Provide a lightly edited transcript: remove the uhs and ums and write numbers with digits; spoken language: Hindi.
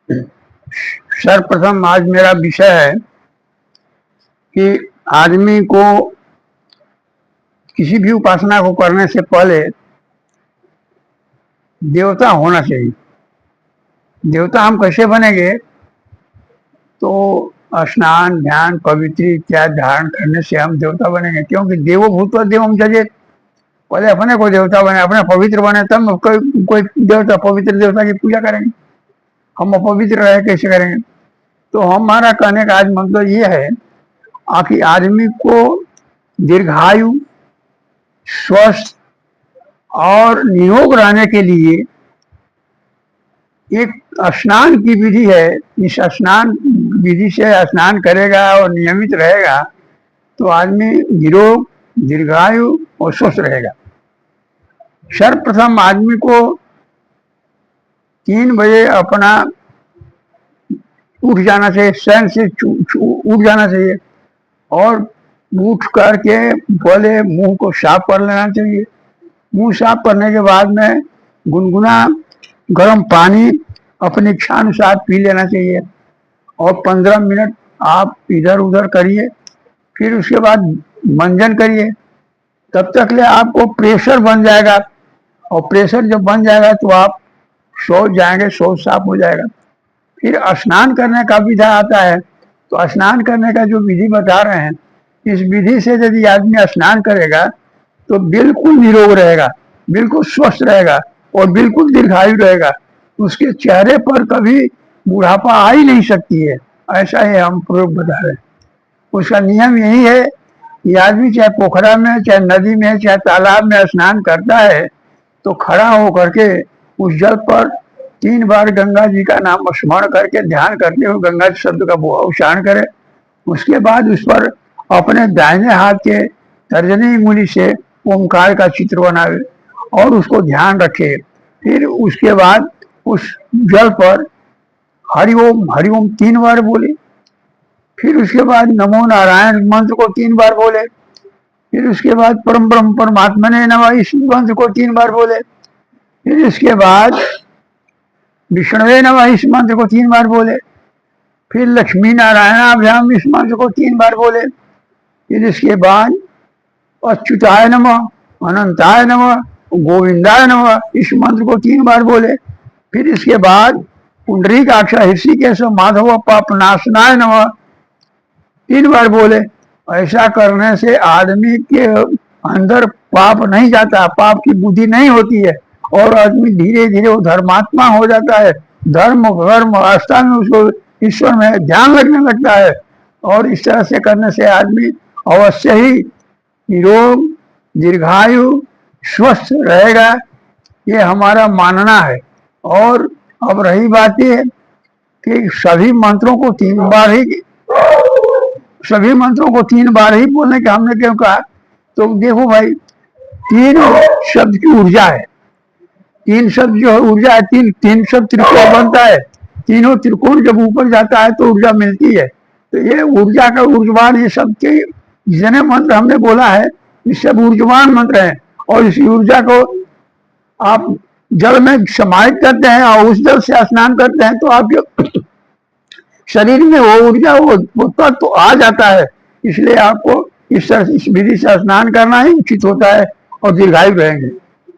सर्वप्रथम आज मेरा विषय है कि आदमी को किसी भी उपासना को करने से पहले देवता होना चाहिए। देवता हम कैसे बनेंगे? तो स्नान, ध्यान, पवित्र इत्यादि धारण करने से हम देवता बनेंगे, क्योंकि देवो भूतवा देवम जजेत। पहले अपने को देवता बने, अपने पवित्र बने, तब कोई देवता, पवित्र देवता की पूजा करेंगे। हम अपवित्र रहे कैसे करेंगे? तो हमारा कहने का आज मतलब ये है कि आदमी को दीर्घायु, स्वस्थ और निरोग रहने के लिए एक स्नान की विधि है। इस स्नान विधि से स्नान करेगा और नियमित रहेगा तो आदमी निरोग, दीर्घायु और स्वस्थ रहेगा। सर्वप्रथम आदमी को 3 बजे अपना उठ जाना चाहिए, शयन से उठ जाना चाहिए और उठ करके पहले मुंह को साफ कर लेना चाहिए। मुंह साफ करने के बाद में गुनगुना गर्म पानी अपनी इच्छानुसार पी लेना चाहिए और 15 मिनट आप इधर उधर करिए। फिर उसके बाद मंजन करिए। तब तक ले आपको प्रेशर बन जाएगा और प्रेशर जब बन जाएगा तो आप सो जाएंगे, शौच साफ हो जाएगा। फिर स्नान करने का विधा आता है। तो स्नान करने का जो विधि बता रहे हैं, इस विधि से यदि आदमी स्नान करेगा तो बिल्कुल निरोग रहेगा, बिल्कुल स्वस्थ रहेगा और बिल्कुल दीर्घायु रहेगा। उसके चेहरे पर कभी बुढ़ापा आ ही नहीं सकती है। ऐसा ही हम प्रयोग बता रहे हैं। उसका नियम यही है कि आदमी चाहे पोखरा में, चाहे नदी में, चाहे तालाब में स्नान करता है तो खड़ा होकर के उस जल पर 3 बार गंगा जी का नाम स्मरण करके ध्यान करते हुए गंगा शब्द का उच्चारण करे। उसके बाद उस पर अपने दाहिने हाथ के तर्जनी मूली से ओंकार का चित्र बनावे और उसको ध्यान रखे। फिर उसके बाद उस जल पर हरिओम 3 बार बोले। फिर उसके बाद नमो नारायण मंत्र को 3 बार बोले। फिर उसके बाद परम ब्रह्म परमात्मने नमः इस मंत्र को 3 बार बोले। फिर इसके बाद विष्णुवे नमः इस मंत्र को 3 बार बोले। फिर लक्ष्मी नारायणाभ्याम इस मंत्र को 3 बार बोले। फिर इसके बाद अच्युताय नमः, अनंताय नमः, गोविंदाय नमः इस मंत्र को 3 बार बोले। फिर इसके बाद पुंडरीकाक्ष ऋषिकेश माधव पापनाशनाय नमः 3 बार बोले। ऐसा करने से आदमी के अंदर पाप नहीं जाता, पाप की बुद्धि नहीं होती है और आदमी धीरे धीरे वो धर्मात्मा हो जाता है। धर्म कर्म आस्था में उसको ईश्वर में ध्यान लगने लगता है और इस तरह से करने से आदमी अवश्य ही निरोग, दीर्घायु, स्वस्थ रहेगा। ये हमारा मानना है। और अब रही बात ये कि सभी मंत्रों को 3 बार ही बोलने का हमने क्यों कहा? तो देखो भाई, 3 शब्द की ऊर्जा है। 3 शब्द जो है ऊर्जा है, 3 शब्द त्रिकोण बनता है। तीनों त्रिकोण जब ऊपर जाता है तो ऊर्जा मिलती है। तो ये ऊर्जा का ऊर्जवान, ये सब के जितने मंत्र हमने बोला है ये सब ऊर्जवान मंत्र हैं। और इस ऊर्जा को आप जल में समाहित करते हैं और उस जल से स्नान करते हैं तो आपके शरीर में वो ऊर्जा, वो तत्व आ जाता है। इसलिए आपको इस विधि से स्नान करना ही उचित होता है और दीर्घायु रहेंगे।